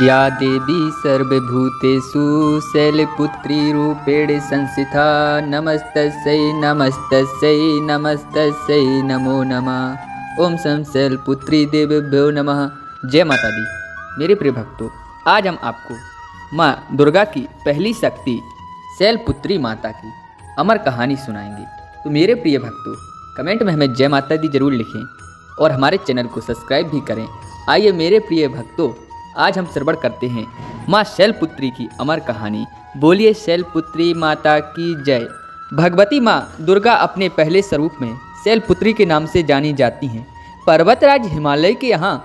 या देवी सर्वभूतेषु शैलपुत्री रूपेण संस्थिता नमस्तस्यै नमस्तस्यै नमस्तस्यै नमो नमः। ओम सं शैलपुत्री देवभ्यो नमः। जय माता दी। मेरे प्रिय भक्तों, आज हम आपको माँ दुर्गा की पहली शक्ति शैलपुत्री माता की अमर कहानी सुनाएंगे। तो मेरे प्रिय भक्तों, कमेंट में हमें जय माता दी जरूर लिखें और हमारे चैनल को सब्सक्राइब भी करें। आइए मेरे प्रिय भक्तों, आज हम श्रवण करते हैं माँ शैलपुत्री की अमर कहानी। बोलिए शैलपुत्री माता की जय। भगवती माँ दुर्गा अपने पहले स्वरूप में शैलपुत्री के नाम से जानी जाती हैं। पर्वतराज हिमालय के यहाँ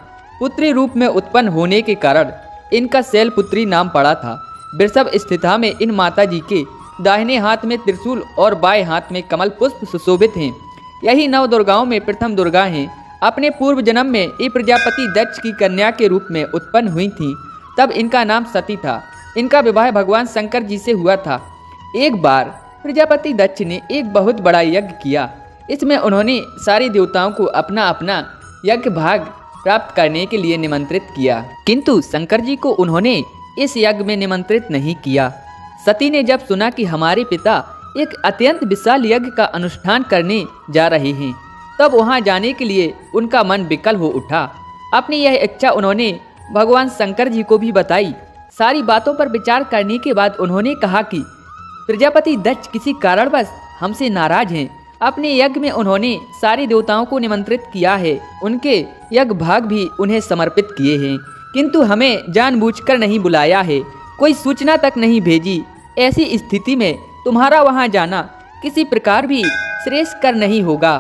पुत्री रूप में उत्पन्न होने के कारण इनका शैलपुत्री नाम पड़ा था। वृषभ स्थिता में इन माता जी के दाहिने हाथ में त्रिशूल और बाएं हाथ में कमल पुष्प सुशोभित हैं। यही नव दुर्गाओं में प्रथम दुर्गा हैं। अपने पूर्व जन्म में ये प्रजापति दक्ष की कन्या के रूप में उत्पन्न हुई थीं। तब इनका नाम सती था। इनका विवाह भगवान शंकर जी से हुआ था। एक बार प्रजापति दक्ष ने एक बहुत बड़ा यज्ञ किया। इसमें उन्होंने सारे देवताओं को अपना अपना यज्ञ भाग प्राप्त करने के लिए निमंत्रित किया, किंतु शंकर जी को उन्होंने इस यज्ञ में निमंत्रित नहीं किया। सती ने जब सुना कि हमारे पिता एक अत्यंत विशाल यज्ञ का अनुष्ठान करने जा रहे हैं, तब वहां जाने के लिए उनका मन विकल हो उठा। अपनी यह इच्छा उन्होंने भगवान शंकर जी को भी बताई। सारी बातों पर विचार करने के बाद उन्होंने कहा कि प्रजापति दक्ष किसी कारणवश हमसे नाराज हैं। अपने यज्ञ में उन्होंने सारे देवताओं को निमंत्रित किया है, उनके यज्ञ भाग भी उन्हें समर्पित किए हैं, किंतु हमें जानबूझकर नहीं बुलाया है, कोई सूचना तक नहीं भेजी। ऐसी स्थिति में तुम्हारा वहां जाना किसी प्रकार भी श्रेयस्कर नहीं होगा।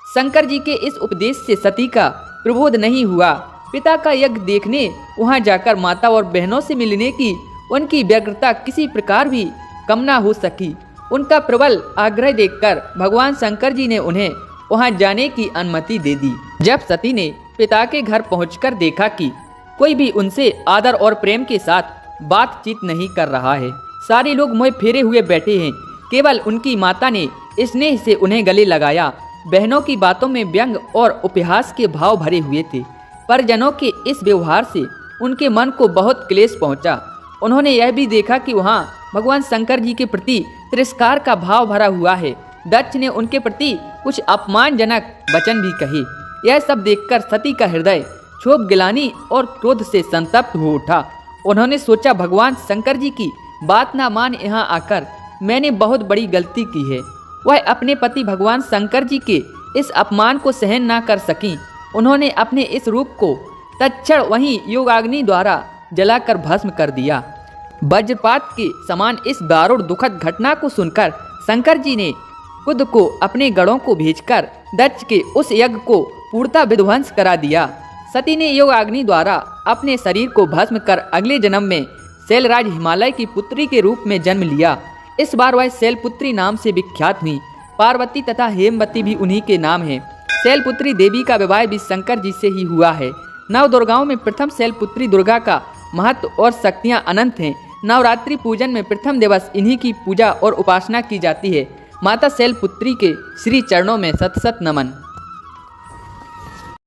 शंकर जी के इस उपदेश से सती का प्रबोध नहीं हुआ। पिता का यज्ञ देखने वहां जाकर माता और बहनों से मिलने की उनकी व्यग्रता किसी प्रकार भी कम ना हो सकी। उनका प्रबल आग्रह देखकर भगवान शंकर जी ने उन्हें वहां जाने की अनुमति दे दी। जब सती ने पिता के घर पहुंचकर देखा कि कोई भी उनसे आदर और प्रेम के साथ बातचीत नहीं कर रहा है, सारे लोग मुँह फेरे हुए बैठे हैं, केवल उनकी माता ने स्नेह से उन्हें गले लगाया। बहनों की बातों में व्यंग और उपहास के भाव भरे हुए थे। परिजनों के इस व्यवहार से उनके मन को बहुत क्लेश पहुंचा। उन्होंने यह भी देखा कि वहां भगवान शंकर जी के प्रति तिरस्कार का भाव भरा हुआ है। दक्ष ने उनके प्रति कुछ अपमानजनक वचन भी कहे। यह सब देखकर सती का हृदय क्षोभ, गिलानी और क्रोध से संतप्त हो उठा। उन्होंने सोचा, भगवान शंकर जी की बात ना मान यहाँ आकर मैंने बहुत बड़ी गलती की है। वह अपने पति भगवान शंकर जी के इस अपमान को सहन ना कर सकी। उन्होंने अपने इस रूप को तत्क्षण वहीं योगाग्नि द्वारा जलाकर भस्म कर दिया। वज्रपात के समान इस दारुण दुखद घटना को सुनकर शंकर जी ने खुद को अपने गणों को भेजकर दक्ष के उस यज्ञ को पूर्णतः विध्वंस करा दिया। सती ने योगाग्नि द्वारा अपने शरीर को भस्म कर अगले जन्म में शैलराज हिमालय की पुत्री के रूप में जन्म लिया। इस बार वह शैलपुत्री नाम से विख्यात हुई। पार्वती तथा हेमवती भी उन्हीं के नाम हैं। शैलपुत्री देवी का विवाह भी शंकर जी से ही हुआ है। नव दुर्गाओं में प्रथम शैलपुत्री दुर्गा का महत्व और शक्तियां अनंत हैं। नवरात्रि पूजन में प्रथम दिवस इन्हीं की पूजा और उपासना की जाती है। माता शैलपुत्री के श्री चरणों में सत सत नमन।